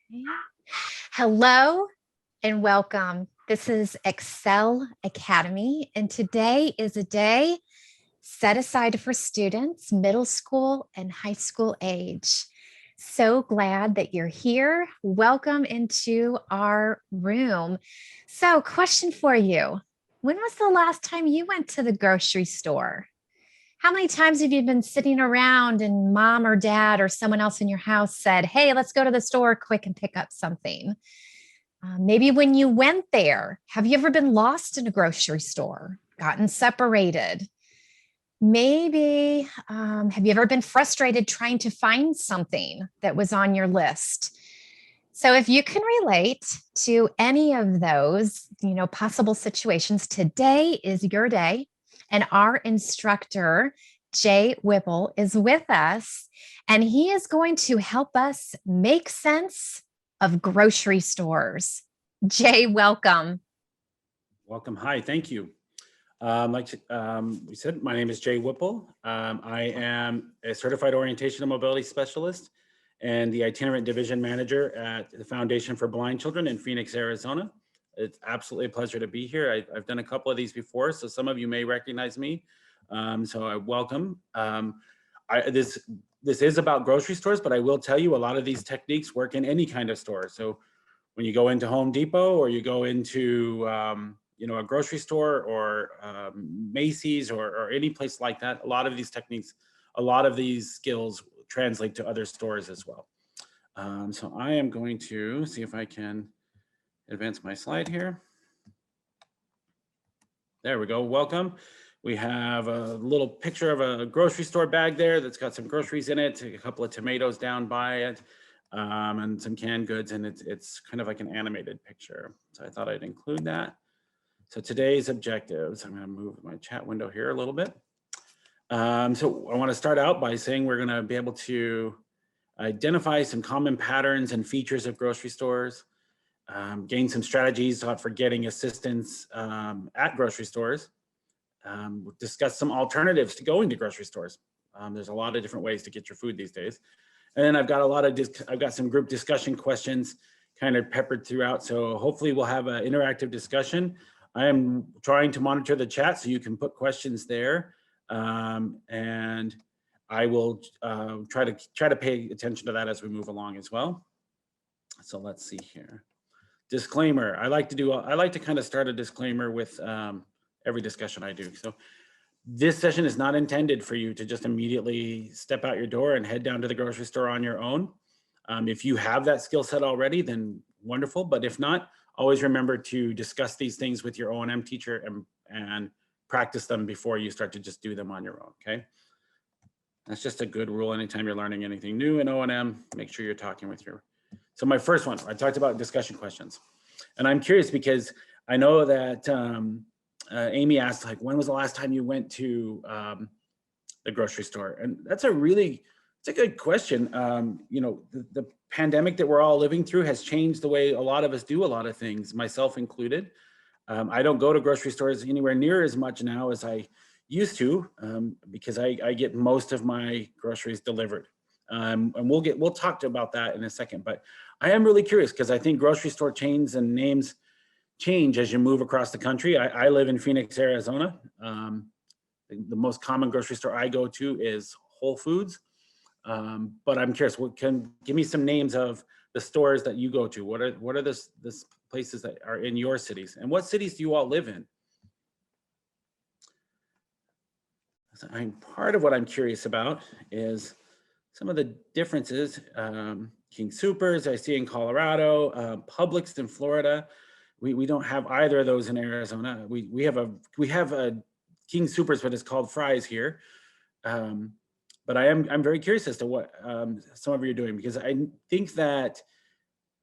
Okay. Hello and welcome. This is Excel Academy, and today is a day set aside for students, middle school and high school age. So glad that you're here. Welcome into our room. So, question for you. When was the last time you went to the grocery store? How many times have you been sitting around and mom or dad or someone else in your house said, "Hey, let's go to the store quick and pick up something"? Maybe when you went there, have you ever been lost in a grocery store, gotten separated? Maybe have you ever been frustrated trying to find something that was on your list? So if you can relate to any of those, possible situations, today is your day. And our instructor, Jay Whipple, is with us, and he is going to help us make sense of grocery stores. Jay, welcome. Welcome. Hi, thank you. We said, my name is Jay Whipple. I am a certified orientation and mobility specialist and the itinerant division manager at the Foundation for Blind Children in Phoenix, Arizona. It's absolutely a pleasure to be here. I've done a couple of these before, so some of you may recognize me. So I welcome. This is about grocery stores, but I will tell you a lot of these techniques work in any kind of store. So when you go into Home Depot or you go into a grocery store or Macy's or any place like that, a lot of these techniques, a lot of these skills translate to other stores as well. So I am going to see if I can advance my slide here. There we go. Welcome. We have a little picture of a grocery store bag there that's got some groceries in it, a couple of tomatoes down by it, and some canned goods, and it's kind of like an animated picture. So I thought I'd include that. So today's objectives, I'm going to move my chat window here a little bit. So I want to start out by saying we're going to be able to identify some common patterns and features of grocery stores, gain some strategies for getting assistance at grocery stores, discuss some alternatives to going to grocery stores. There's a lot of different ways to get your food these days. And then I've got some group discussion questions kind of peppered throughout. So hopefully we'll have an interactive discussion. I am trying to monitor the chat so you can put questions there. And I will try to pay attention to that as we move along as well. So let's see here. Disclaimer. I like to kind of start a disclaimer with every discussion I do. So this session is not intended for you to just immediately step out your door and head down to the grocery store on your own. If you have that skill set already, then wonderful. But if not, always remember to discuss these things with your O&M teacher and practice them before you start to just do them on your own, okay? That's just a good rule. Anytime you're learning anything new in O&M, make sure you're talking with your. So my first one, I talked about discussion questions. And I'm curious because I know that Amy asked, like, when was the last time you went to the grocery store? And it's a good question. The pandemic that we're all living through has changed the way a lot of us do a lot of things, myself included. I don't go to grocery stores anywhere near as much now as I used to because I get most of my groceries delivered. And we'll talk about that in a second. But I am really curious because I think grocery store chains and names change as you move across the country. I live in Phoenix, Arizona. The most common grocery store I go to is Whole Foods. But I'm curious, give me some names of the stores that you go to. What are the places that are in your cities? And what cities do you all live in? So part of what I'm curious about is some of the differences. King Soopers I see in Colorado, Publix in Florida. We don't have either of those in Arizona. We have a King Soopers, but it's called Fry's here. But I'm very curious as to what some of you are doing, because I think that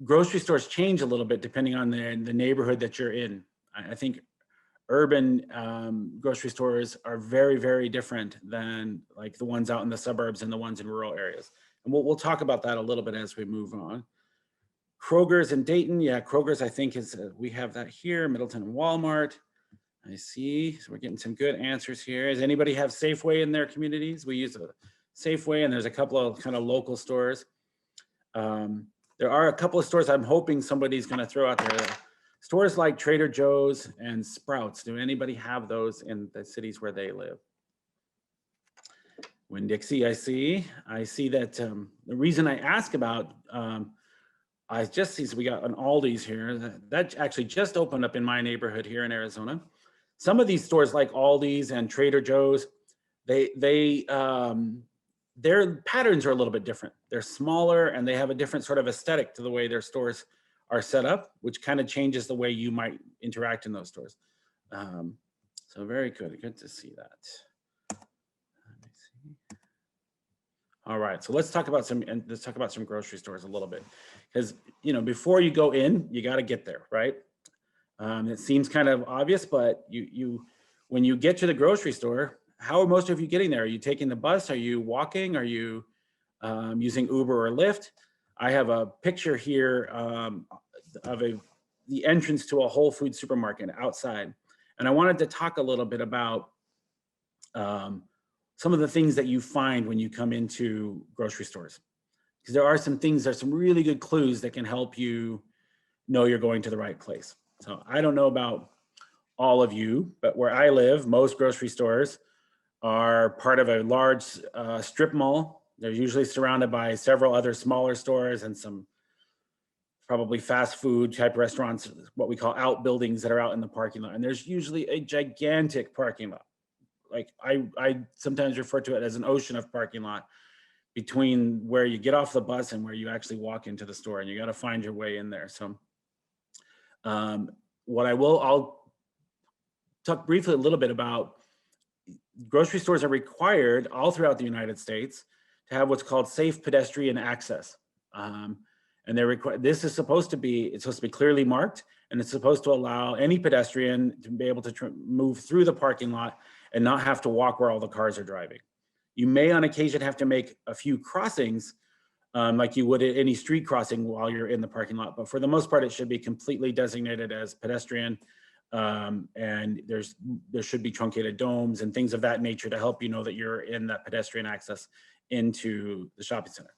grocery stores change a little bit depending on the neighborhood that you're in. I think urban grocery stores are very, very different than like the ones out in the suburbs and the ones in rural areas. And we'll talk about that a little bit as we move on. Kroger's in Dayton. Yeah, Kroger's I think we have that here, Middleton and Walmart. I see, so we're getting some good answers here. Does anybody have Safeway in their communities? We use a Safeway and there's a couple of kind of local stores. There are a couple of stores I'm hoping somebody's going to throw out there. Stores like Trader Joe's and Sprouts. Do anybody have those in the cities where they live? Winn-Dixie, I see that the reason I ask about, I just see, so we got an Aldi's here that actually just opened up in my neighborhood here in Arizona. Some of these stores like Aldi's and Trader Joe's, their patterns are a little bit different. They're smaller and they have a different sort of aesthetic to the way their stores are set up, which kind of changes the way you might interact in those stores. So very good to see that. Let me see. All right, so let's talk about some grocery stores a little bit, because before you go in, you got to get there, right? It seems kind of obvious, but when you get to the grocery store, how are most of you getting there? Are you taking the bus? Are you walking? Are you using Uber or Lyft? I have a picture here of the entrance to a Whole Foods supermarket outside. And I wanted to talk a little bit about some of the things that you find when you come into grocery stores. Because there's some really good clues that can help you know you're going to the right place. So I don't know about all of you, but where I live, most grocery stores are part of a large strip mall. They're usually surrounded by several other smaller stores and some probably fast food type restaurants, what we call outbuildings that are out in the parking lot. And there's usually a gigantic parking lot. Like I sometimes refer to it as an ocean of parking lot between where you get off the bus and where you actually walk into the store, and you got to find your way in there. So I'll talk briefly a little bit about grocery stores are required all throughout the United States to have what's called safe pedestrian access. And this is supposed to be clearly marked, and it's supposed to allow any pedestrian to be able to move through the parking lot and not have to walk where all the cars are driving. You may on occasion have to make a few crossings like you would at any street crossing while you're in the parking lot, but for the most part, it should be completely designated as pedestrian. And there should be truncated domes and things of that nature to help you know that you're in that pedestrian access into the shopping center.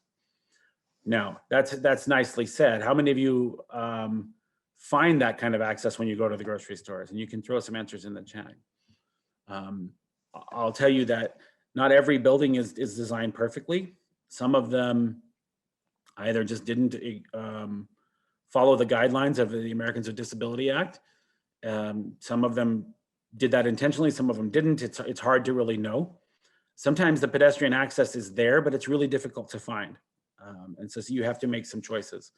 Now, that's nicely said. How many of you find that kind of access when you go to the grocery stores? And you can throw some answers in the chat. I'll tell you that not every building is designed perfectly. Some of them either just didn't follow the guidelines of the Americans with Disability Act. Some of them did that intentionally, some of them didn't. It's hard to really know. Sometimes the pedestrian access is there, but it's really difficult to find. And so you have to make some choices.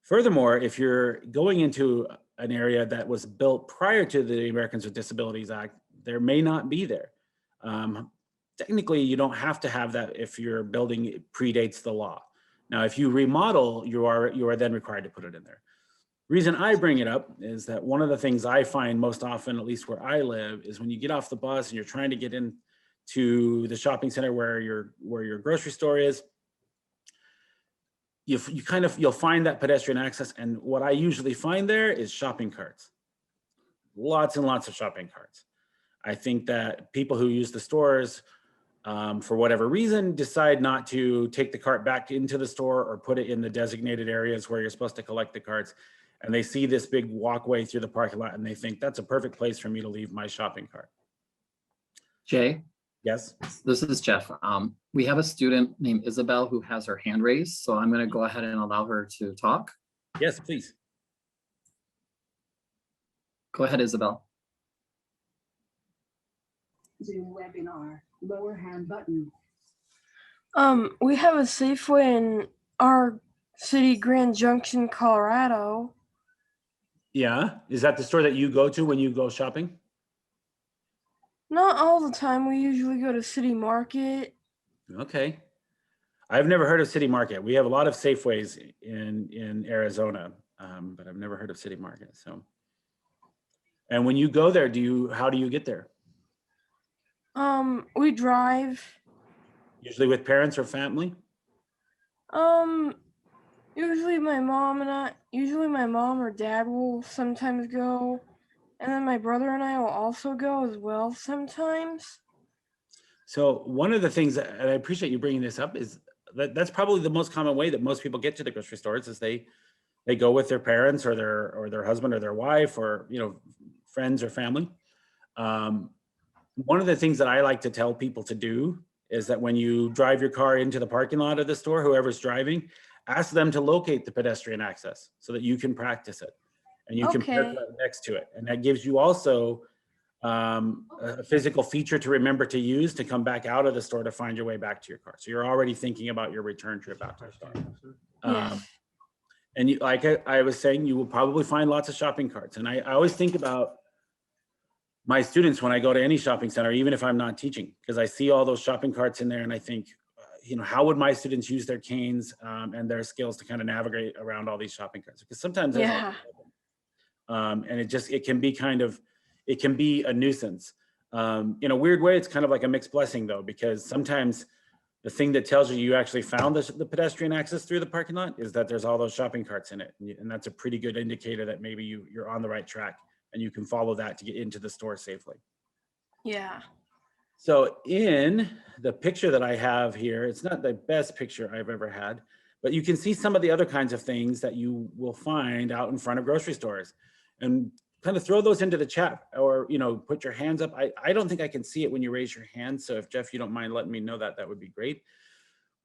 Furthermore, if you're going into an area that was built prior to the Americans with Disabilities Act, there may not be there. Technically, you don't have to have that if your building predates the law. Now, if you remodel, you are then required to put it in there. Reason I bring it up is that one of the things I find most often, at least where I live, is when you get off the bus and you're trying to get into the shopping center where your grocery store is, you'll find that pedestrian access. And what I usually find there is shopping carts. Lots and lots of shopping carts. I think that people who use the stores for whatever reason decide not to take the cart back into the store or put it in the designated areas where you're supposed to collect the carts. And they see this big walkway through the parking lot and they think that's a perfect place for me to leave my shopping cart. Jay? Yes? This is Jeff. We have a student named Isabel who has her hand raised, so I'm going to go ahead and allow her to talk. Yes, please. Go ahead, Isabel. Zoom webinar, lower hand button. We have a Safeway in our city, Grand Junction, Colorado. Yeah. Is that the store that you go to when you go shopping? Not all the time. We usually go to City Market. Okay. I've never heard of City Market. We have a lot of Safeways in Arizona, but I've never heard of City Market. So, and when you go there, how do you get there? We drive. Usually with parents or family? Usually my mom or dad will sometimes go, and then my brother and I will also go as well sometimes. So one of the things, and I appreciate you bringing this up, is that's probably the most common way that most people get to the grocery stores is they go with their parents or their husband or their wife or, you know, friends or family. One of the things that I like to tell people to do is that when you drive your car into the parking lot of the store, whoever's driving, ask them to locate the pedestrian access so that you can practice it and you can park Okay. right next to it. And that gives you also a physical feature to remember to use to come back out of the store to find your way back to your car. So you're already thinking about your return trip out to the store. Yes. And you, like I was saying, you will probably find lots of shopping carts. And I always think about my students when I go to any shopping center, even if I'm not teaching, because I see all those shopping carts in there and I think, you know, how would my students use their canes and their skills to kind of navigate around all these shopping carts? Because sometimes there's Yeah. and it can be a nuisance. In a weird way, it's kind of like a mixed blessing though, because sometimes the thing that tells you actually found the pedestrian access through the parking lot is that there's all those shopping carts in it. And that's a pretty good indicator that maybe you're on the right track and you can follow that to get into the store safely. Yeah. So in the picture that I have here, it's not the best picture I've ever had, but you can see some of the other kinds of things that you will find out in front of grocery stores. And kind of throw those into the chat or, you know, put your hands up. I don't think I can see it when you raise your hand. So if Jeff, you don't mind letting me know that, that would be great.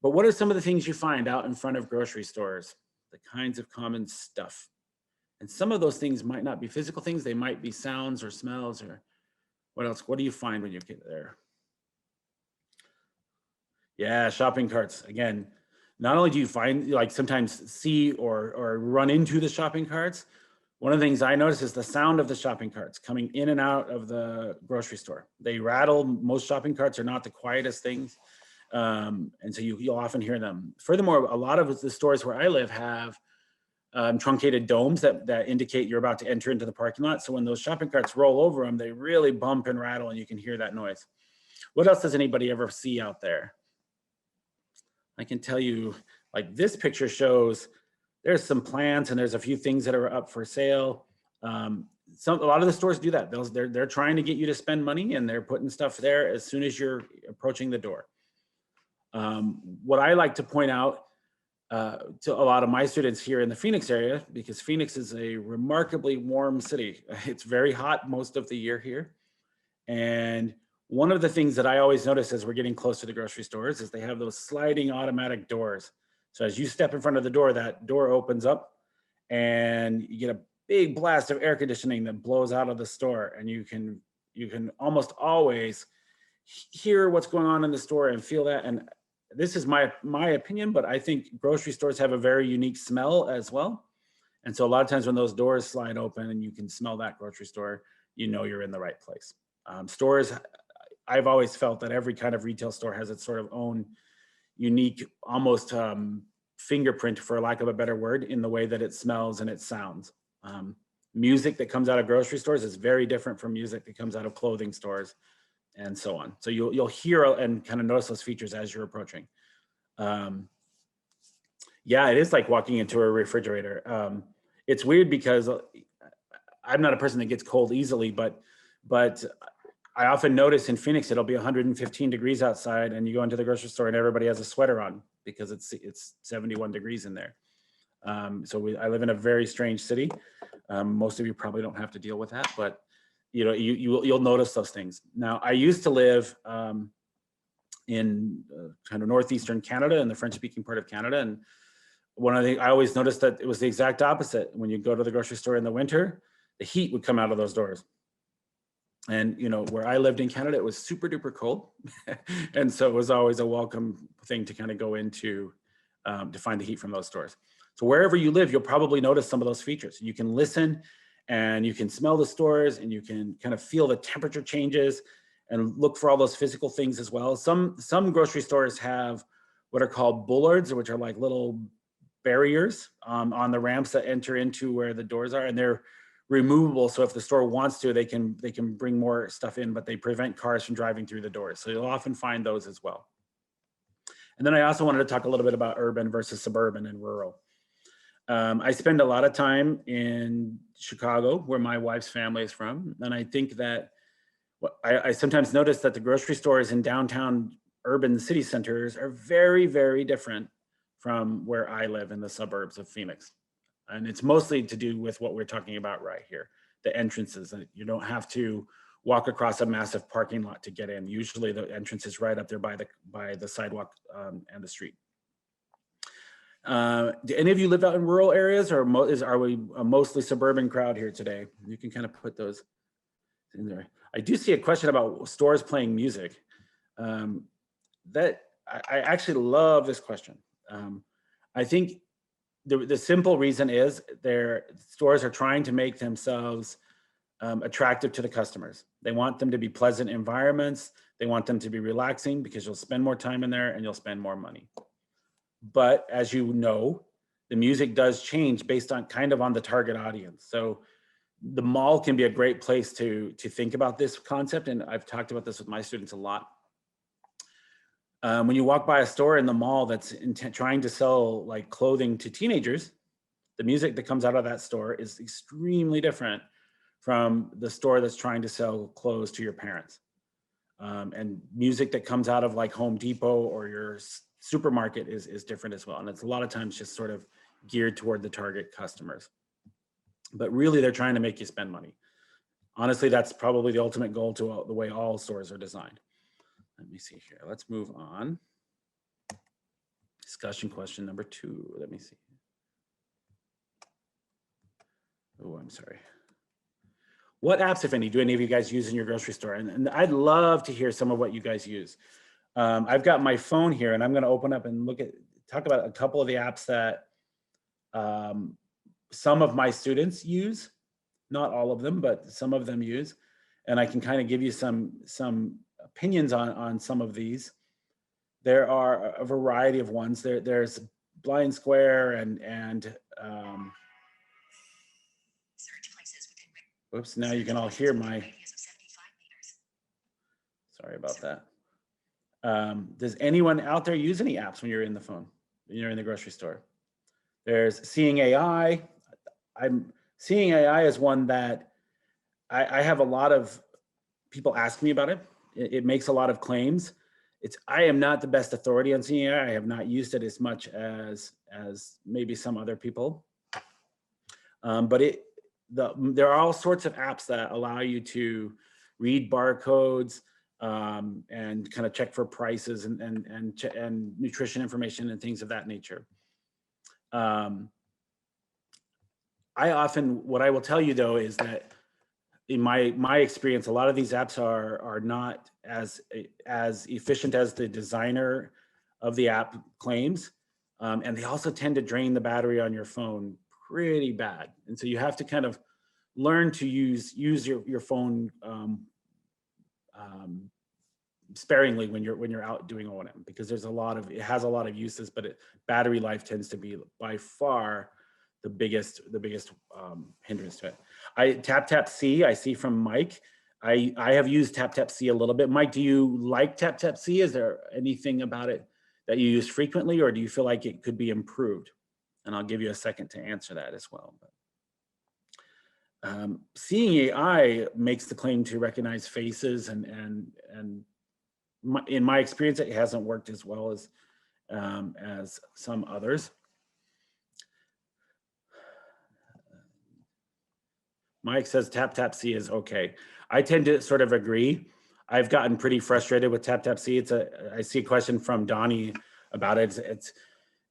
But what are some of the things you find out in front of grocery stores? The kinds of common stuff. And some of those things might not be physical things. They might be sounds or smells or what else? What do you find when you get there? Yeah, shopping carts. Again, not only do you find, like sometimes see or run into the shopping carts, one of the things I notice is the sound of the shopping carts coming in and out of the grocery store. They rattle. Most shopping carts are not the quietest things. And so you'll often hear them. Furthermore, a lot of the stores where I live have truncated domes that indicate you're about to enter into the parking lot. So when those shopping carts roll over them, they really bump and rattle and you can hear that noise. What else does anybody ever see out there? I can tell you, like this picture shows there's some plants and there's a few things that are up for sale. A lot of the stores do that. They're trying to get you to spend money and they're putting stuff there as soon as you're approaching the door. What I like to point out to a lot of my students here in the Phoenix area, because Phoenix is a remarkably warm city. It's very hot most of the year here. And one of the things that I always notice as we're getting close to the grocery stores is they have those sliding automatic doors. So as you step in front of the door, that door opens up and you get a big blast of air conditioning that blows out of the store. And you can almost always hear what's going on in the store and feel that. And this is my opinion, but I think grocery stores have a very unique smell as well. And so a lot of times when those doors slide open and you can smell that grocery store, you know you're in the right place. Stores, I've always felt that every kind of retail store has its sort of own unique, almost fingerprint, for lack of a better word, in the way that it smells and it sounds. Music that comes out of grocery stores is very different from music that comes out of clothing stores, and so on. So you'll hear and kind of notice those features as you're approaching. Yeah, it is like walking into a refrigerator. It's weird because I'm not a person that gets cold easily, but I often notice in Phoenix, it'll be 115 degrees outside and you go into the grocery store and everybody has a sweater on because it's 71 degrees in there. So I live in a very strange city. Most of you probably don't have to deal with that, but you know, you'll notice those things. Now, I used to live in kind of northeastern Canada, in the French-speaking part of Canada, and one of the things I always noticed that it was the exact opposite. When you go to the grocery store in the winter, the heat would come out of those doors. And you know, where I lived in Canada, it was super duper cold, and so it was always a welcome thing to kind of go into to find the heat from those stores. So wherever you live, you'll probably notice some of those features. You can listen and you can smell the stores and you can kind of feel the temperature changes and look for all those physical things as well. Some grocery stores have what are called bullards, which are like little barriers on the ramps that enter into where the doors are, and they're removable. So if the store wants to, they can bring more stuff in, but they prevent cars from driving through the doors. So you'll often find those as well. And then I also wanted to talk a little bit about urban versus suburban and rural. I spend a lot of time in Chicago, where my wife's family is from. And I think that I sometimes notice that the grocery stores in downtown urban city centers are very, very different from where I live in the suburbs of Phoenix. And it's mostly to do with what we're talking about right here, the entrances. You don't have to walk across a massive parking lot to get in. Usually the entrance is right up there by the sidewalk and the street. Do any of you live out in rural areas, or are we a mostly suburban crowd here today? You can kind of put those in there. I do see a question about stores playing music. That I actually love this question. I think the simple reason is their stores are trying to make themselves attractive to the customers. They want them to be pleasant environments. They want them to be relaxing because you'll spend more time in there and you'll spend more money. But as you know, the music does change based on kind of on the target audience. So the mall can be a great place to think about this concept. And I've talked about this with my students a lot. When you walk by a store in the mall that's trying to sell like clothing to teenagers, the music that comes out of that store is extremely different from the store that's trying to sell clothes to your parents. And music that comes out of like Home Depot or your supermarket is different as well. And it's a lot of times just sort of geared toward the target customers. But really they're trying to make you spend money. Honestly, that's probably the ultimate goal to the way all stores are designed. Let me see here. Let's move on. Discussion question number 2. Let me see. Oh, I'm sorry. What apps, if any, do any of you guys use in your grocery store? And I'd love to hear some of what you guys use. I've got my phone here and I'm going to open up and talk about a couple of the apps that some of my students use, not all of them, but some of them use. And I can kind of give you some opinions on some of these. There are a variety of ones. There's Blind Square and whoops, now you can all hear sorry about that. Does anyone out there use any apps when you're in the phone, when you're in the grocery store? There's Seeing AI. Seeing AI is one that I have a lot of people ask me about it. It makes a lot of claims. I am not the best authority on Seeing AI. I have not used it as much as maybe some other people. But there are all sorts of apps that allow you to read barcodes and kind of check for prices and nutrition information and things of that nature. What I will tell you though is that in my experience, a lot of these apps are not as efficient as the designer of the app claims, and they also tend to drain the battery on your phone pretty bad. And so you have to kind of learn to use your phone sparingly when you're out doing O&M, because it has a lot of uses, but battery life tends to be by far the biggest hindrance to it. TapTapC, I see from Mike. I have used TapTapC a little bit. Mike, do you like TapTapC? Is there anything about it that you use frequently, or do you feel like it could be improved? And I'll give you a second to answer that as well. Seeing AI makes the claim to recognize faces, and in my experience, it hasn't worked as well as some others. Mike says TapTapC is okay. I tend to sort of agree. I've gotten pretty frustrated with TapTapC. I see a question from Donnie about it. It's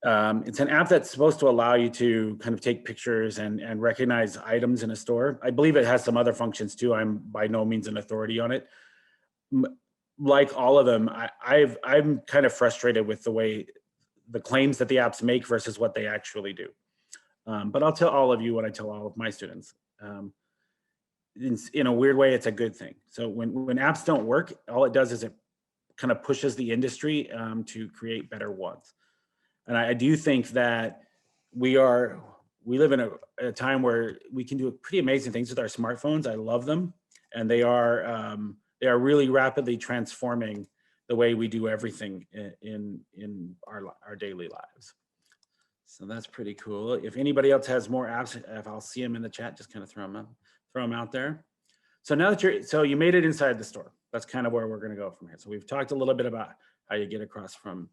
an app that's supposed to allow you to kind of take pictures and recognize items in a store. I believe it has some other functions too. I'm by no means an authority on it. Like all of them, I'm kind of frustrated with the claims that the apps make versus what they actually do. But I'll tell all of you what I tell all of my students. In a weird way, it's a good thing. So when apps don't work, all it does is it kind of pushes the industry to create better ones. And I do think that we live in a time where we can do pretty amazing things with our smartphones. I love them, and they are really rapidly transforming the way we do everything in our daily lives. So that's pretty cool. If anybody else has more apps, if I'll see them in the chat, just kind of throw them out there. So now that you made it inside the store, that's kind of where we're going to go from here. So we've talked a little bit about how you get across from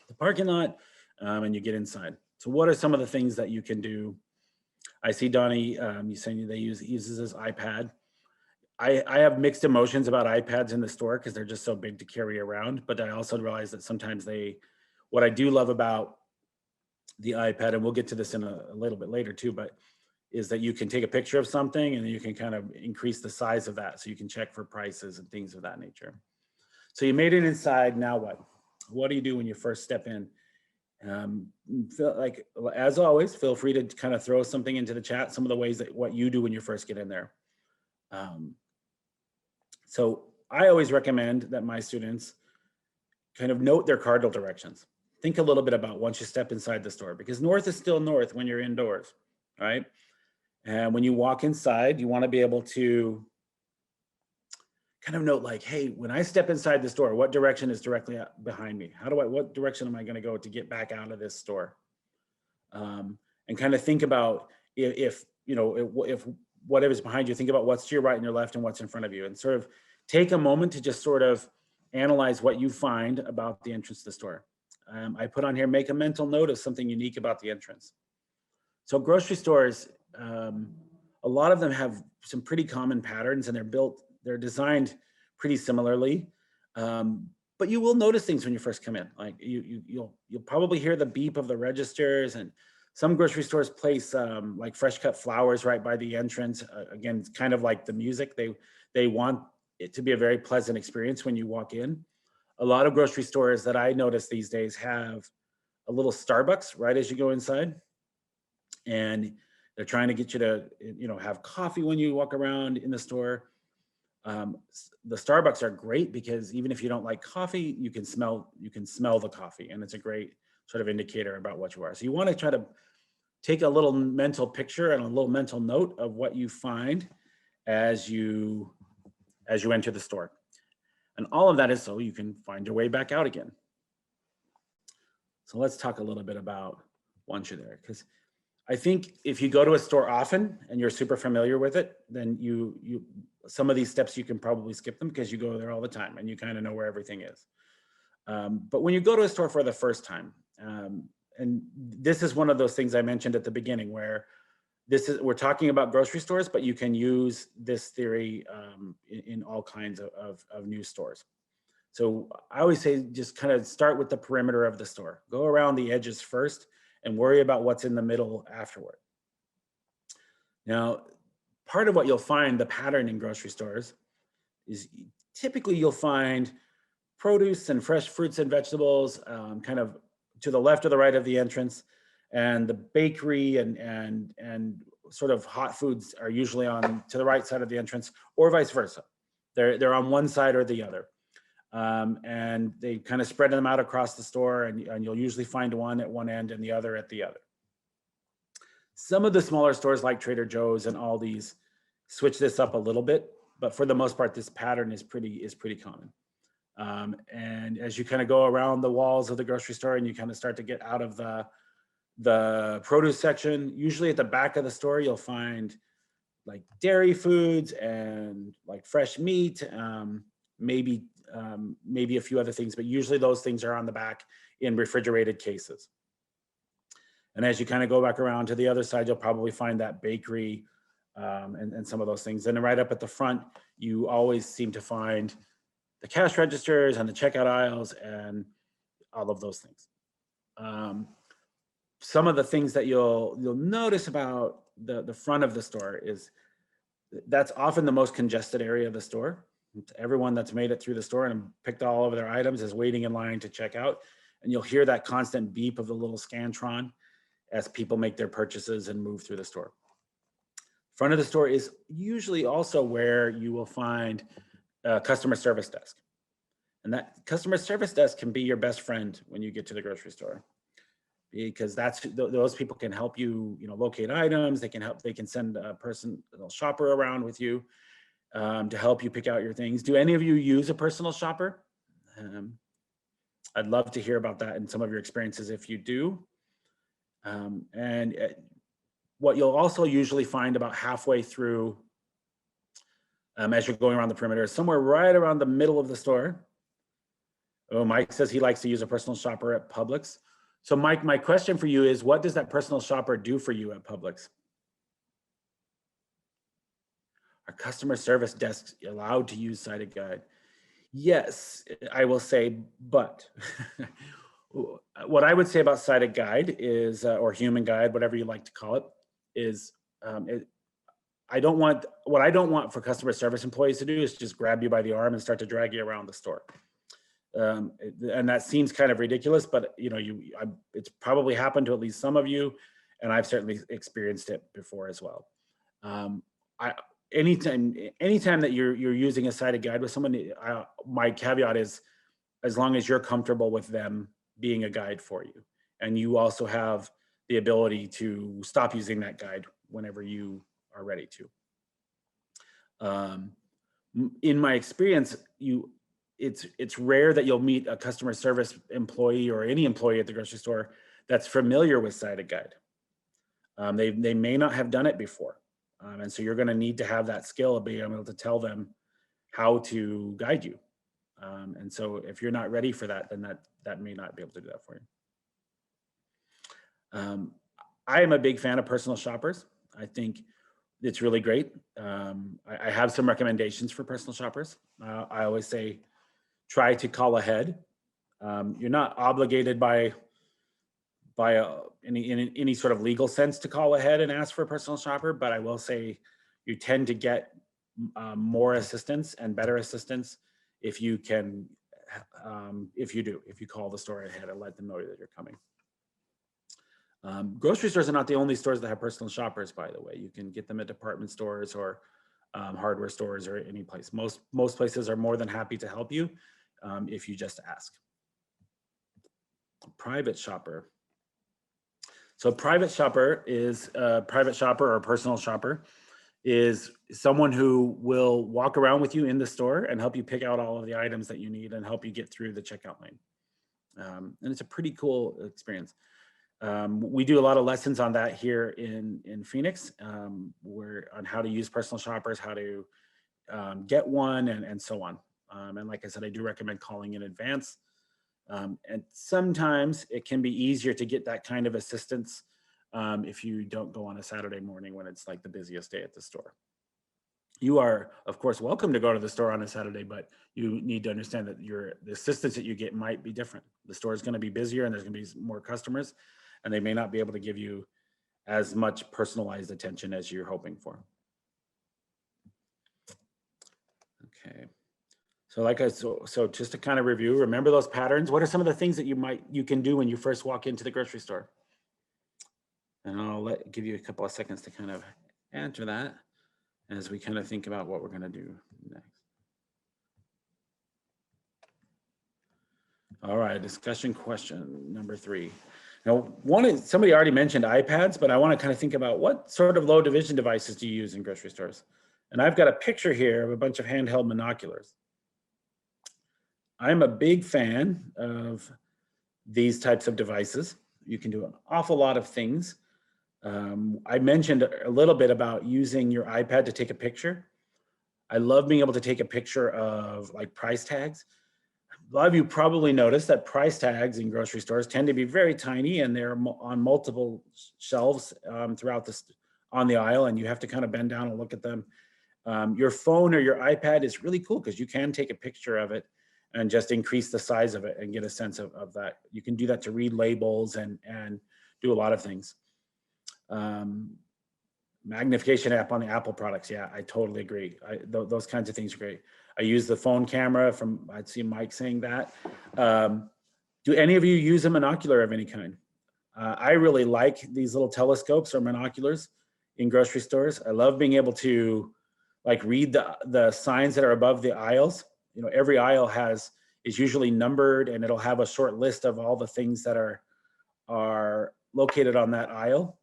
the parking lot and you get inside. So what are some of the things that you can do? I see Donnie, you saying he uses his iPad. I have mixed emotions about iPads in the store because they're just so big to carry around. But I also realize that sometimes what I do love about the iPad, and we'll get to this in a little bit later too, but is that you can take a picture of something and you can kind of increase the size of that so you can check for prices and things of that nature. So you made it inside, now what? What do you do when you first step in? Like, as always, feel free to kind of throw something into the chat, some of the ways that what you do when you first get in there. So I always recommend that my students kind of note their cardinal directions. Think a little bit about once you step inside the store, because north is still north when you're indoors, right? And when you walk inside, you want to be able to kind of note like, hey, when I step inside the store, what direction is directly behind me? What direction am I going to go to get back out of this store? And kind of think about if whatever's behind you, think about what's to your right and your left and what's in front of you, and sort of take a moment to just sort of analyze what you find about the entrance to the store. I put on here, make a mental note of something unique about the entrance. So grocery stores, a lot of them have some pretty common patterns, and they're designed pretty similarly. But you will notice things when you first come in. Like you'll probably hear the beep of the registers, and some grocery stores place like fresh cut flowers right by the entrance. Again, it's kind of like the music. They want it to be a very pleasant experience when you walk in. A lot of grocery stores that I notice these days have a little Starbucks right as you go inside, and they're trying to get you to have coffee when you walk around in the store. The Starbucks are great because even if you don't like coffee, you can smell the coffee, and it's a great sort of indicator about what you are. So you want to try to take a little mental picture and a little mental note of what you find as you enter the store. And all of that is so you can find your way back out again. So let's talk a little bit about once you're there, because I think if you go to a store often and you're super familiar with it, then some of these steps you can probably skip them because you go there all the time and you kind of know where everything is. But when you go to a store for the first time, and this is one of those things I mentioned at the beginning where we're talking about grocery stores, but you can use this theory in all kinds of new stores. So I always say just kind of start with the perimeter of the store. Go around the edges first and worry about what's in the middle afterward. Now, part of what you'll find, the pattern in grocery stores, is typically you'll find produce and fresh fruits and vegetables kind of to the left or the right of the entrance, and the bakery and sort of hot foods are usually to the right side of the entrance, or vice versa. They're on one side or the other. And they kind of spread them out across the store, and you'll usually find one at one end and the other at the other. Some of the smaller stores like Trader Joe's and Aldi's switch this up a little bit, but for the most part, this pattern is pretty common. And as you kind of go around the walls of the grocery store and you kind of start to get out of the produce section, usually at the back of the store, you'll find like dairy foods and like fresh meat, maybe a few other things, but usually those things are on the back in refrigerated cases. And as you kind of go back around to the other side, you'll probably find that bakery and some of those things. And then right up at the front, you always seem to find the cash registers and the checkout aisles and all of those things. Some of the things that you'll notice about the front of the store is that's often the most congested area of the store. Everyone that's made it through the store and picked all of their items is waiting in line to check out. And you'll hear that constant beep of the little Scantron as people make their purchases and move through the store. Front of the store is usually also where you will find a customer service desk. And that customer service desk can be your best friend when you get to the grocery store, because those people can help you, locate items. They can send a shopper around with you to help you pick out your things. Do any of you use a personal shopper? I'd love to hear about that and some of your experiences if you do. What you'll also usually find about halfway through, as you're going around the perimeter, is somewhere right around the middle of the store, Oh, Mike says he likes to use a personal shopper at Publix. So Mike, my question for you is, what does that personal shopper do for you at Publix? Are customer service desks allowed to use Cited Guide? Yes, I will say, but what I would say about Cited Guide is, or Human Guide, whatever you like to call it, is I don't want, what I don't want for customer service employees to do is just grab you by the arm and start to drag you around the store. And that seems kind of ridiculous, but you know, it's probably happened to at least some of you, and I've certainly experienced it before as well. Anytime that you're using a Cited Guide with someone, my caveat is, as long as you're comfortable with them being a guide for you, and you also have the ability to stop using that guide whenever you are ready to. In my experience, it's rare that you'll meet a customer service employee or any employee at the grocery store that's familiar with Cited Guide. They may not have done it before. And so you're going to need to have that skill of being able to tell them how to guide you. And so if you're not ready for that, then that may not be able to do that for you. I am a big fan of personal shoppers. I think it's really great. I have some recommendations for personal shoppers. I always say, try to call ahead. You're not obligated by any sort of legal sense to call ahead and ask for a personal shopper, but I will say you tend to get more assistance and better assistance if you can, if you call the store ahead and let them know that you're coming. Grocery stores are not the only stores that have personal shoppers, by the way. You can get them at department stores or hardware stores or any place. Most places are more than happy to help you if you just ask. Private shopper. So private shopper is a private shopper or a personal shopper is someone who will walk around with you in the store and help you pick out all of the items that you need and help you get through the checkout lane. And it's a pretty cool experience. We do a lot of lessons on that here in Phoenix, where on how to use personal shoppers, how to get one, and so on. And like I said, I do recommend calling in advance. And sometimes it can be easier to get that kind of assistance if you don't go on a Saturday morning when it's like the busiest day at the store. You are, of course, welcome to go to the store on a Saturday, but you need to understand that the assistance that you get might be different. The store is going to be busier and there's going to be more customers, and they may not be able to give you as much personalized attention as you're hoping for. Okay. So just to kind of review, remember those patterns. What are some of the things that you can do when you first walk into the grocery store? And I'll give you a couple of seconds to kind of answer that as we kind of think about what we're going to do next. All right, discussion question number 3. Now, somebody already mentioned iPads, but I want to kind of think about what sort of low division devices do you use in grocery stores? And I've got a picture here of a bunch of handheld binoculars. I'm a big fan of these types of devices. You can do an awful lot of things. I mentioned a little bit about using your iPad to take a picture. I love being able to take a picture of like price tags. A lot of you probably noticed that price tags in grocery stores tend to be very tiny, and they're on multiple shelves throughout on the aisle, and you have to kind of bend down and look at them. Your phone or your iPad is really cool because you can take a picture of it and just increase the size of it and get a sense of that. You can do that to read labels and do a lot of things. Magnification app on the Apple products. Yeah, I totally agree. Those kinds of things are great. I use the phone camera I'd see Mike saying that. Do any of you use a monocular of any kind? I really like these little telescopes or monoculars in grocery stores. I love being able to like read the signs that are above the aisles. You know, every aisle is usually numbered, and it'll have a short list of all the things that are located on that aisle.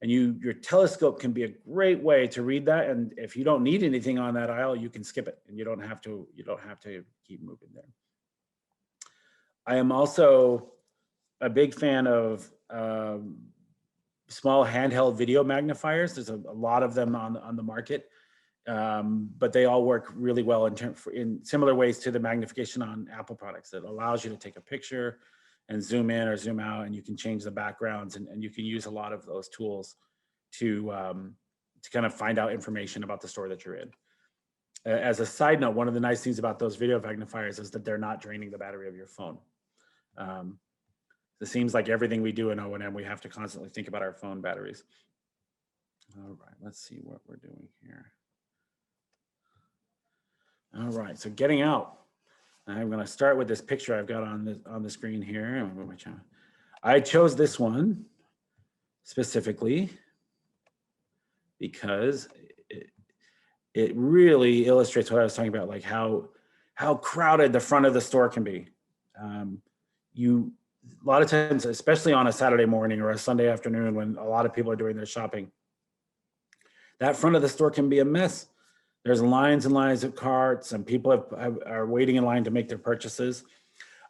And your telescope can be a great way to read that. And if you don't need anything on that aisle, you can skip it, and you don't have to keep moving there. I am also a big fan of small handheld video magnifiers. There's a lot of them on the market. but they all work really well in similar ways to the magnification on Apple products. That allows you to take a picture and zoom in or zoom out, and you can change the backgrounds, and you can use a lot of those tools to kind of find out information about the store that you're in. As a side note, one of the nice things about those video magnifiers is that they're not draining the battery of your phone. It seems like everything we do in O&M, we have to constantly think about our phone batteries. All right, let's see what we're doing here. All right, so getting out. I'm going to start with this picture I've got on the screen here. I chose this one specifically because it really illustrates what I was talking about, like how crowded the front of the store can be. A lot of times, especially on a Saturday morning or a Sunday afternoon when a lot of people are doing their shopping, that front of the store can be a mess. There's lines and lines of carts, and people are waiting in line to make their purchases.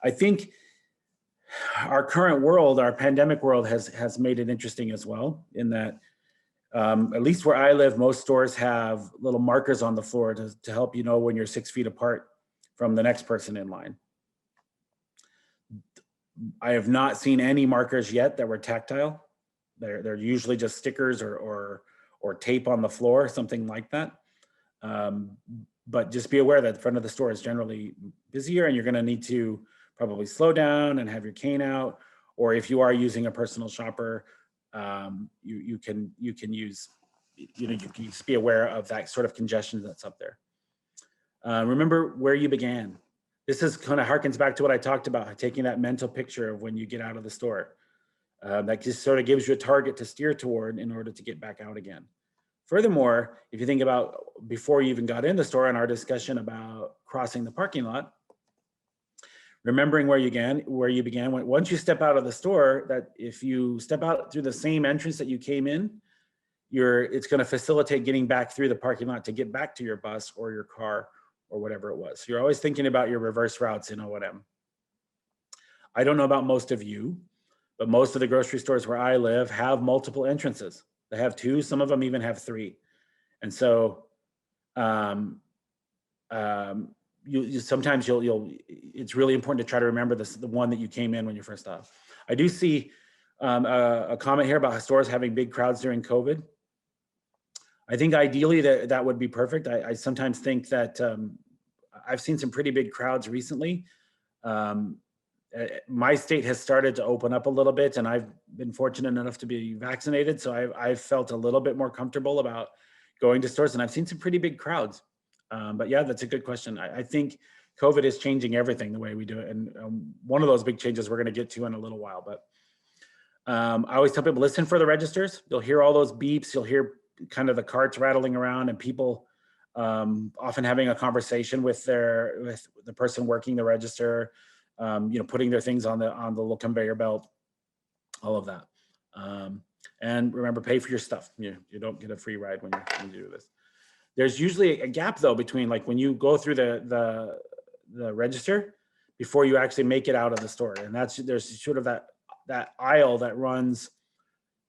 I think our current world, our pandemic world, has made it interesting as well, in that at least where I live, most stores have little markers on the floor to help you know when you're 6 feet apart from the next person in line. I have not seen any markers yet that were tactile. They're usually just stickers or tape on the floor, something like that. But just be aware that the front of the store is generally busier, and you're going to need to probably slow down and have your cane out. Or if you are using a personal shopper, you can use, you can just be aware of that sort of congestion that's up there. Remember where you began. This is kind of harkens back to what I talked about, taking that mental picture of when you get out of the store. That just sort of gives you a target to steer toward in order to get back out again. Furthermore, if you think about before you even got in the store and our discussion about crossing the parking lot, remembering where you began, once you step out of the store, that if you step out through the same entrance that you came in, it's going to facilitate getting back through the parking lot to get back to your bus or your car or whatever it was. So you're always thinking about your reverse routes in O&M. I don't know about most of you, but most of the grocery stores where I live have multiple entrances. They have 2, some of them even have 3. And so sometimes it's really important to try to remember the one that you came in when you first stopped. I do see a comment here about stores having big crowds during COVID. I think ideally that would be perfect. I sometimes think that I've seen some pretty big crowds recently. My state has started to open up a little bit, and I've been fortunate enough to be vaccinated. So I've felt a little bit more comfortable about going to stores, and I've seen some pretty big crowds. But yeah, that's a good question. I think COVID is changing everything, the way we do it. And one of those big changes we're going to get to in a little while. But I always tell people, listen for the registers. You'll hear all those beeps. You'll hear kind of the carts rattling around, and people often having a conversation with the person working the register, putting their things on the little conveyor belt, all of that. And remember, pay for your stuff. You don't get a free ride when you do this. There's usually a gap though between, like, when you go through the register before you actually make it out of the store, and there's sort of that aisle that runs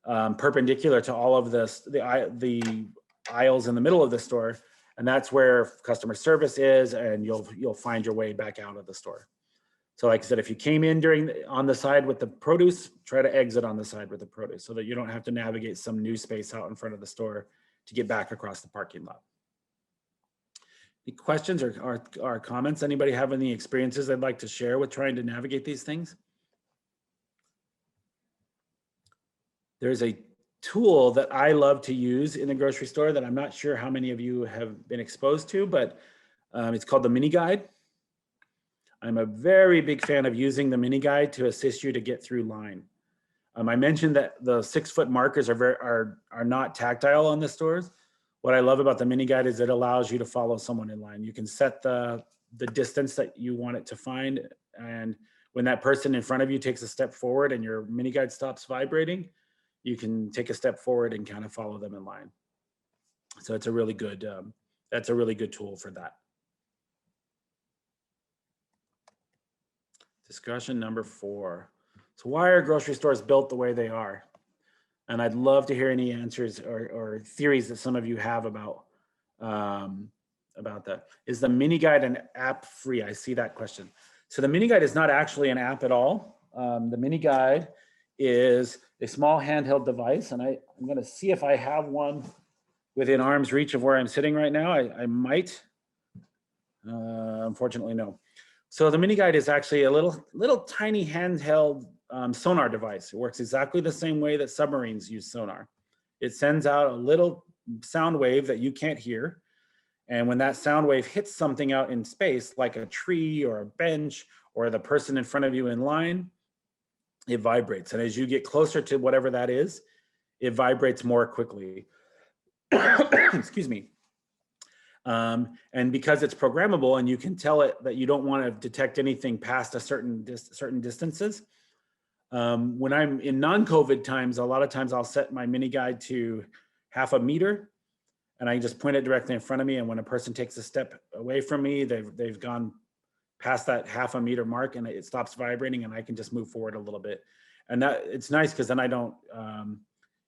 perpendicular to all of the aisles in the middle of the store, and that's where customer service is, and you'll find your way back out of the store. So like I said, if you came in on the side with the produce, try to exit on the side with the produce so that you don't have to navigate some new space out in front of the store to get back across the parking lot. Any questions or comments? Anybody have any experiences they'd like to share with trying to navigate these things? There's a tool that I love to use in the grocery store that I'm not sure how many of you have been exposed to, but it's called the mini guide. I'm a very big fan of using the mini guide to assist you to get through line. I mentioned that the 6-foot markers are not tactile on the stores. What I love about the mini guide is it allows you to follow someone in line. You can set the distance that you want it to find, and when that person in front of you takes a step forward and your mini guide stops vibrating, you can take a step forward and kind of follow them in line. So it's a really good, that's a really good tool for that. Discussion number 4. So why are grocery stores built the way they are? And I'd love to hear any answers or theories that some of you have about about that. Is the mini guide an app free? I see that question. So the mini guide is not actually an app at all. The mini guide is a small handheld device, and I'm going to see if I have one within arm's reach of where I'm sitting right now. I might. Unfortunately, no. So the mini guide is actually a little tiny handheld sonar device. It works exactly the same way that submarines use sonar. It sends out a little sound wave that you can't hear. And when that sound wave hits something out in space, like a tree or a bench or the person in front of you in line, it vibrates. And as you get closer to whatever that is, it vibrates more quickly. Excuse me. And because it's programmable and you can tell it that you don't want to detect anything past a certain distances. When I'm in non-COVID times, a lot of times I'll set my mini guide to 0.5 meter, and I just point it directly in front of me. And when a person takes a step away from me, they've gone past that 0.5 meter mark, and it stops vibrating, and I can just move forward a little bit. And that it's nice because then I don't,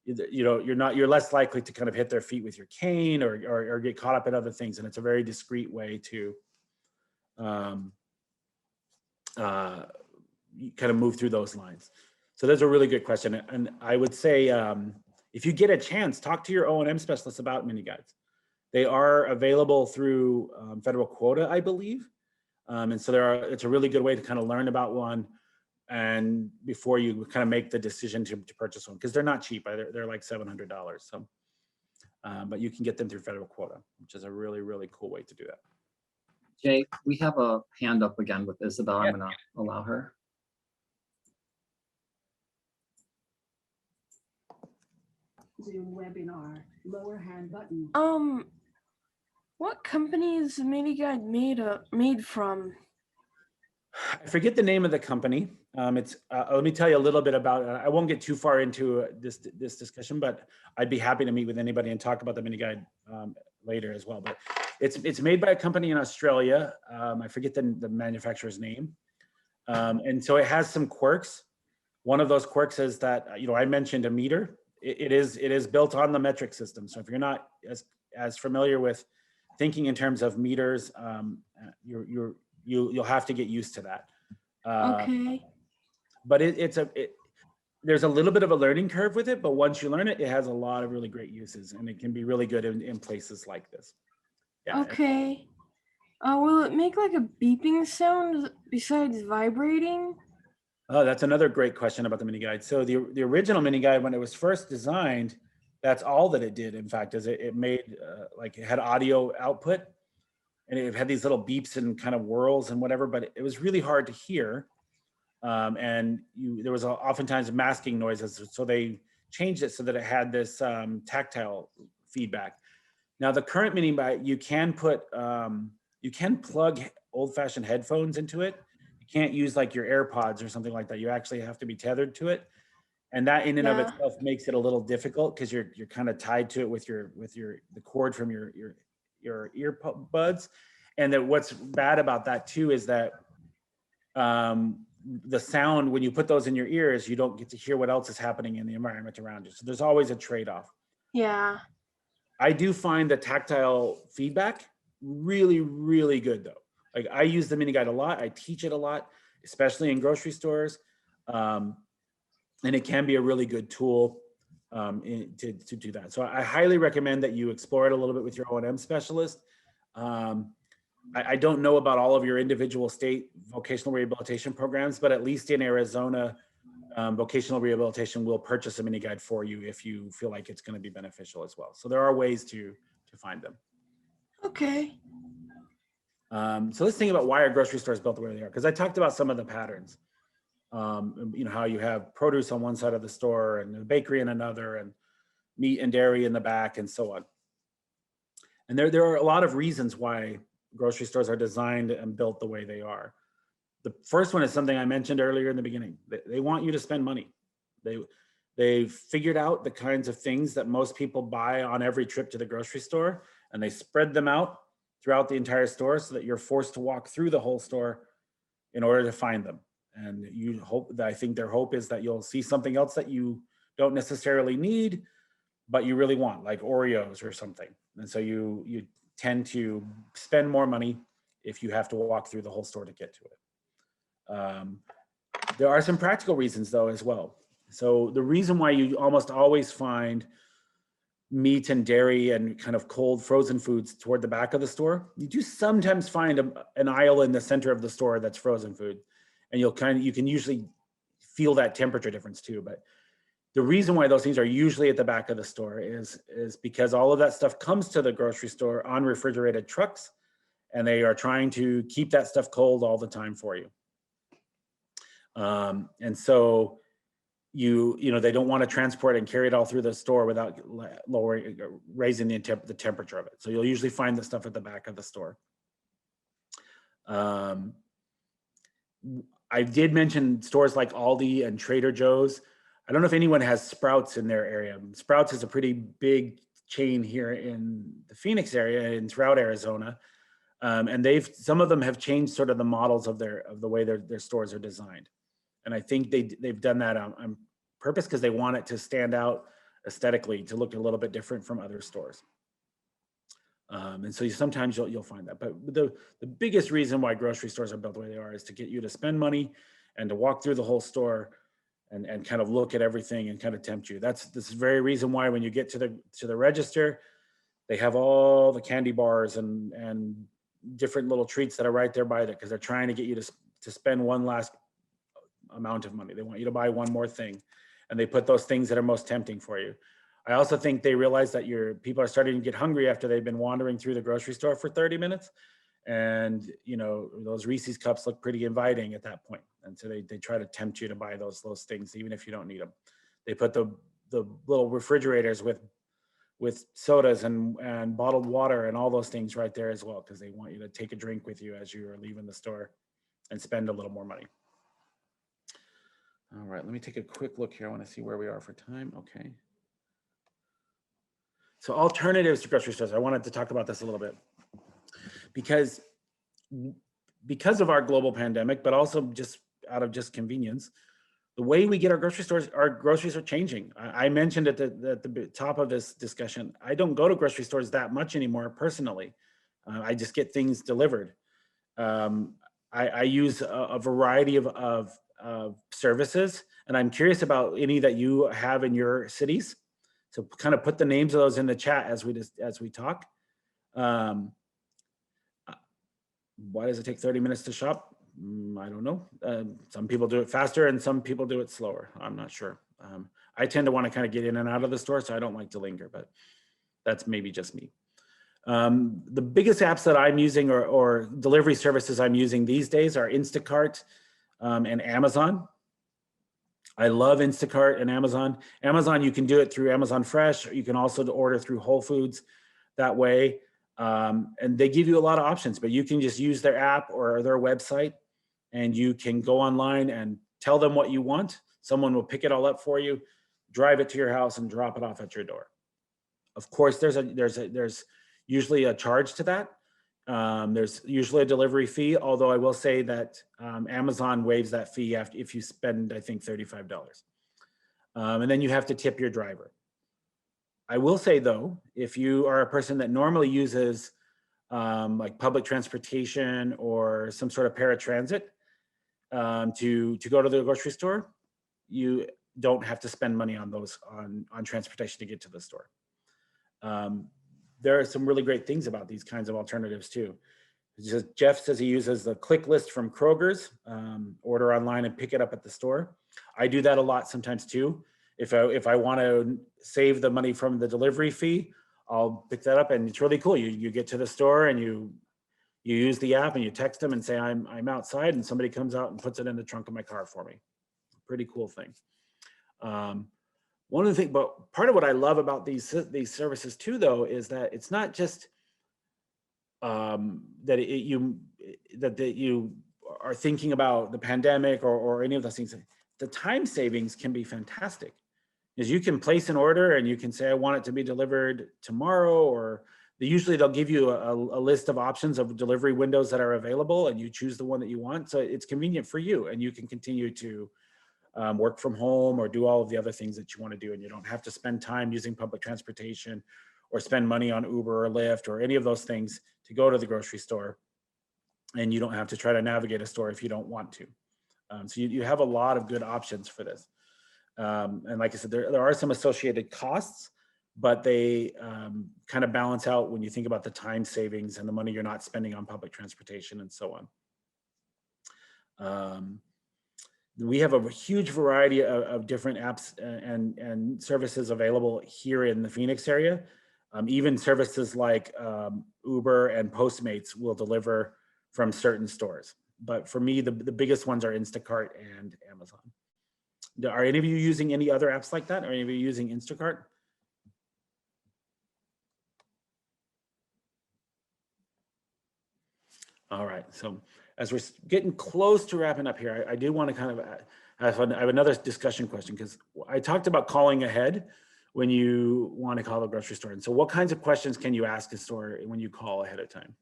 you're less likely to kind of hit their feet with your cane or get caught up in other things. And it's a very discreet way to kind of move through those lines. So that's a really good question. And I would say, if you get a chance, talk to your O&M specialist about mini guides. They are available through federal quota, I believe. And so it's a really good way to kind of learn about one, and before you kind of make the decision to purchase one, because they're not cheap. They're like $700. So, but you can get them through federal quota, which is a really, really cool way to do that. Jay, we have a hand up again with Isabel. Yeah. I'm going to allow her. Zoom webinar, lower hand button. What company is the mini guide made from? I forget the name of the company. Let me tell you a little bit about it. I won't get too far into this discussion, but I'd be happy to meet with anybody and talk about the mini guide later as well. But it's made by a company in Australia. I forget the manufacturer's name. And so it has some quirks. One of those quirks is that, I mentioned a meter. It is built on the metric system. So if you're not as familiar with thinking in terms of meters, you'll have to get used to that. Okay. But there's a little bit of a learning curve with it, but once you learn it, it has a lot of really great uses, and it can be really good in places like this. Yeah. Okay. Will it make like a beeping sound besides vibrating? Oh, that's another great question about the mini guide. So the original mini guide, when it was first designed, that's all that it did. In fact, is it made like it had audio output, and it had these little beeps and kind of whirls and whatever, but it was really hard to hear. And there was oftentimes masking noises. So they changed it so that it had this tactile feedback. Now the current mini guide, you can plug old-fashioned headphones into it. You can't use like your AirPods or something like that. You actually have to be tethered to it. And that in and of itself makes it a little difficult because you're kind of tied to it with the cord from your earbuds. And that what's bad about that too is that the sound, when you put those in your ears, you don't get to hear what else is happening in the environment around you. So there's always a trade-off. Yeah. I do find the tactile feedback really, really good though. Like I use the mini guide a lot. I teach it a lot, especially in grocery stores. And it can be a really good tool to do that. So I highly recommend that you explore it a little bit with your O&M specialist. I don't know about all of your individual state vocational rehabilitation programs, but at least in Arizona, vocational rehabilitation will purchase a mini guide for you if you feel like it's going to be beneficial as well. So there are ways to find them. Okay. So let's think about why are grocery stores built the way they are, because I talked about some of the patterns. How you have produce on one side of the store and a bakery in another, and meat and dairy in the back, and so on. And there are a lot of reasons why grocery stores are designed and built the way they are. The first one is something I mentioned earlier in the beginning. They want you to spend money. They've figured out the kinds of things that most people buy on every trip to the grocery store, and they spread them out throughout the entire store so that you're forced to walk through the whole store in order to find them. And I think their hope is that you'll see something else that you don't necessarily need, but you really want, like Oreos or something. And so you tend to spend more money if you have to walk through the whole store to get to it. There are some practical reasons though as well. So the reason why you almost always find meat and dairy and kind of cold frozen foods toward the back of the store, you do sometimes find an aisle in the center of the store that's frozen food, and you can usually feel that temperature difference too. But the reason why those things are usually at the back of the store is because all of that stuff comes to the grocery store on refrigerated trucks, and they are trying to keep that stuff cold all the time for you. And so they don't want to transport and carry it all through the store without raising the temperature of it. So you'll usually find the stuff at the back of the store. I did mention stores like Aldi and Trader Joe's. I don't know if anyone has Sprouts in their area. Sprouts is a pretty big chain here in the Phoenix area and throughout Arizona. And some of them have changed sort of the models of the way their stores are designed. And I think they've done that on purpose because they want it to stand out aesthetically, to look a little bit different from other stores. And so sometimes you'll find that. But the biggest reason why grocery stores are built the way they are is to get you to spend money and to walk through the whole store and kind of look at everything and kind of tempt you. This is the very reason why when you get to the register, they have all the candy bars and different little treats that are right there by there, because they're trying to get you to spend one last amount of money. They want you to buy one more thing, and they put those things that are most tempting for you. I also think they realize that people are starting to get hungry after they've been wandering through the grocery store for 30 minutes. And those Reese's cups look pretty inviting at that point. And so they try to tempt you to buy those things, even if you don't need them. They put the little refrigerators with sodas and bottled water and all those things right there as well, because they want you to take a drink with you as you are leaving the store and spend a little more money. All right, let me take a quick look here. I want to see where we are for time. Okay. So alternatives to grocery stores. I wanted to talk about this a little bit because of our global pandemic, but also just out of convenience, the way we get our groceries are changing. I mentioned at the top of this discussion, I don't go to grocery stores that much anymore personally. I just get things delivered. I use a variety of services, and I'm curious about any that you have in your cities. So kind of put the names of those in the chat as we talk. Why does it take 30 minutes to shop? I don't know. Some people do it faster and some people do it slower. I'm not sure. I tend to want to kind of get in and out of the store, so I don't like to linger, but that's maybe just me. The biggest apps that I'm using or delivery services I'm using these days are Instacart and Amazon. I love Instacart and Amazon. Amazon, you can do it through Amazon Fresh. You can also order through Whole Foods that way. And they give you a lot of options, but you can just use their app or their website, and you can go online and tell them what you want. Someone will pick it all up for you, drive it to your house, and drop it off at your door. Of course, there's usually a charge to that. There's usually a delivery fee, although I will say that Amazon waives that fee if you spend, I think, $35. And then you have to tip your driver. I will say though, if you are a person that normally uses like public transportation or some sort of paratransit to go to the grocery store, you don't have to spend money on those on transportation to get to the store. There are some really great things about these kinds of alternatives too. Jeff says he uses the click list from Kroger's, order online and pick it up at the store. I do that a lot sometimes too. If I want to save the money from the delivery fee, I'll pick that up, and it's really cool. You get to the store and you use the app and you text them and say I'm outside, and somebody comes out and puts it in the trunk of my car for me. Pretty cool thing. One of the things, but part of what I love about these services too, though, is that it's not just that you are thinking about the pandemic or any of those things. The time savings can be fantastic, because you can place an order and you can say, I want it to be delivered tomorrow, or usually they'll give you a list of options of delivery windows that are available, and you choose the one that you want. So it's convenient for you, and you can continue to work from home or do all of the other things that you want to do, and you don't have to spend time using public transportation or spend money on Uber or Lyft or any of those things to go to the grocery store. And you don't have to try to navigate a store if you don't want to. So you have a lot of good options for this. And like I said, there are some associated costs, but they kind of balance out when you think about the time savings and the money you're not spending on public transportation and so on. We have a huge variety of different apps and services available here in the Phoenix area. Even services like Uber and Postmates will deliver from certain stores. But for me, the biggest ones are Instacart and Amazon. Are any of you using any other apps like that? Are any of you using Instacart? All right, so as we're getting close to wrapping up here, I do want to kind of I have another discussion question, because I talked about calling ahead when you want to call a grocery store. And so what kinds of questions can you ask a store when you call ahead of time?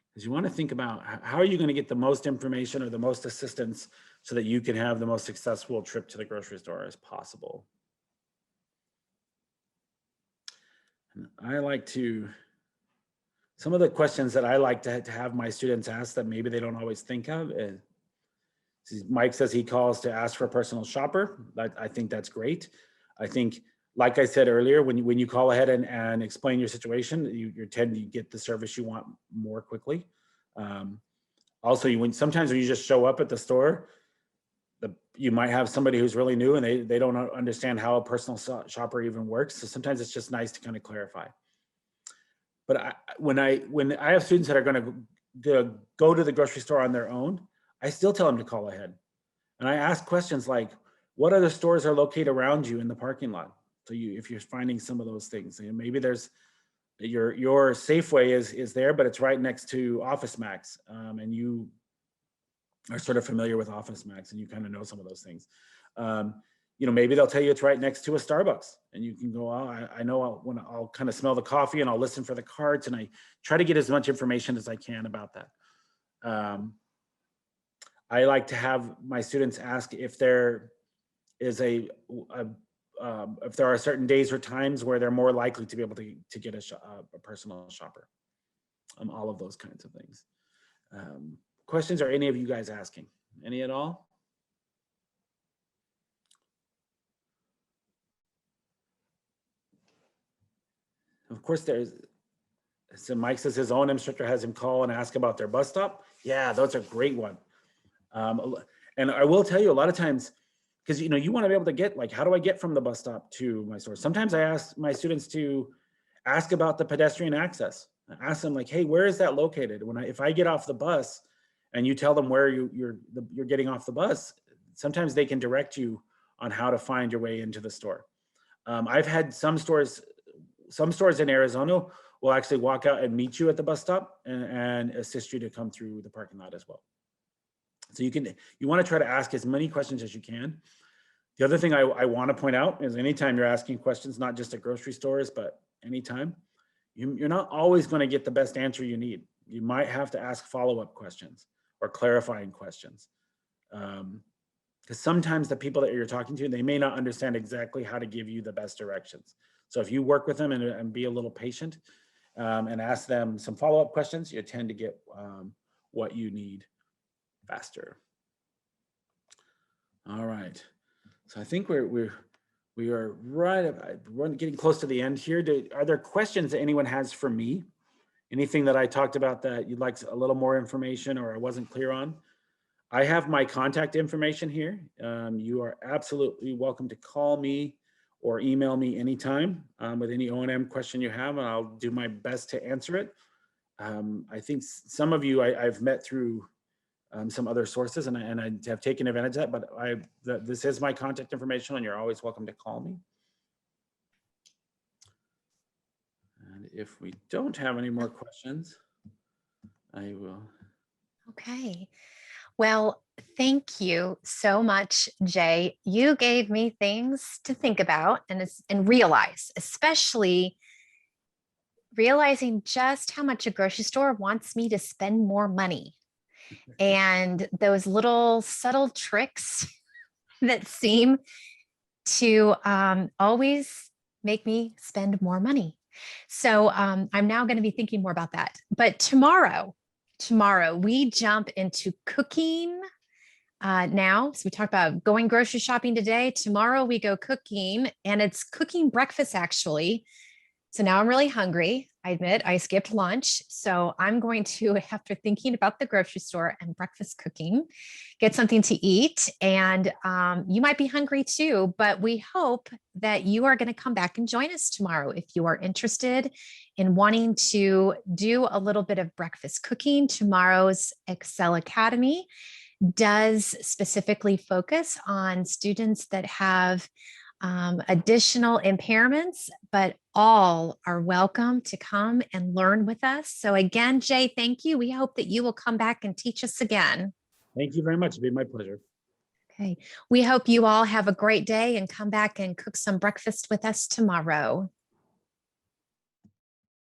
Because you want to think about how are you going to get the most information or the most assistance so that you can have the most successful trip to the grocery store as possible. And I like to, some of the questions that I like to have my students ask that maybe they don't always think of is, Mike says he calls to ask for a personal shopper. I think that's great. I think, like I said earlier, when you call ahead and explain your situation, you tend to get the service you want more quickly. Also, sometimes when you just show up at the store, you might have somebody who's really new and they don't understand how a personal shopper even works. So sometimes it's just nice to kind of clarify. But when I have students that are going to go to the grocery store on their own, I still tell them to call ahead. And I ask questions like, what other stores are located around you in the parking lot? So if you're finding some of those things, and maybe there's your Safeway is there, but it's right next to Office Max, and you are sort of familiar with Office Max and you kind of know some of those things. Maybe they'll tell you it's right next to a Starbucks, and you can go, oh, I know I'll kind of smell the coffee and I'll listen for the carts, and I try to get as much information as I can about that. I like to have my students ask if there is if there are certain days or times where they're more likely to be able to get a personal shopper. All of those kinds of things. Questions are any of you guys asking? Any at all? Of course, so Mike says his own instructor has him call and ask about their bus stop. Yeah, that's a great one. And I will tell you, a lot of times, because you want to be able to get, like, how do I get from the bus stop to my store? Sometimes I ask my students to ask about the pedestrian access. I ask them, like, hey, where is that located? If I get off the bus and you tell them where you're getting off the bus, sometimes they can direct you on how to find your way into the store. I've had some stores in Arizona will actually walk out and meet you at the bus stop and assist you to come through the parking lot as well. So you want to try to ask as many questions as you can. The other thing I want to point out is anytime you're asking questions, not just at grocery stores, but anytime, you're not always going to get the best answer you need. You might have to ask follow-up questions or clarifying questions. Because sometimes the people that you're talking to, they may not understand exactly how to give you the best directions. So if you work with them and be a little patient and ask them some follow-up questions, you tend to get what you need faster. All right. So I think we are we're getting close to the end here. Are there questions that anyone has for me? Anything that I talked about that you'd like a little more information or I wasn't clear on? I have my contact information here. You are absolutely welcome to call me or email me anytime with any O&M question you have, and I'll do my best to answer it. I think some of you I've met through some other sources, and I have taken advantage of that, but this is my contact information, and you're always welcome to call me. And if we don't have any more questions, I will. Okay. Well, thank you so much, Jay. You gave me things to think about and realize, especially realizing just how much a grocery store wants me to spend more money. And those little subtle tricks that seem to always make me spend more money. So I'm now going to be thinking more about that. But tomorrow we jump into cooking now. So we talked about going grocery shopping today. Tomorrow we go cooking, and it's cooking breakfast actually. So now I'm really hungry. I admit I skipped lunch. So I'm going to, after thinking about the grocery store and breakfast cooking, get something to eat. And you might be hungry too, but we hope that you are going to come back and join us tomorrow. If you are interested in wanting to do a little bit of breakfast cooking, tomorrow's Excel Academy does specifically focus on students that have additional impairments, but all are welcome to come and learn with us. So again, Jay, thank you. We hope that you will come back and teach us again. Thank you very much. It'd be my pleasure. Okay. We hope you all have a great day and come back and cook some breakfast with us tomorrow.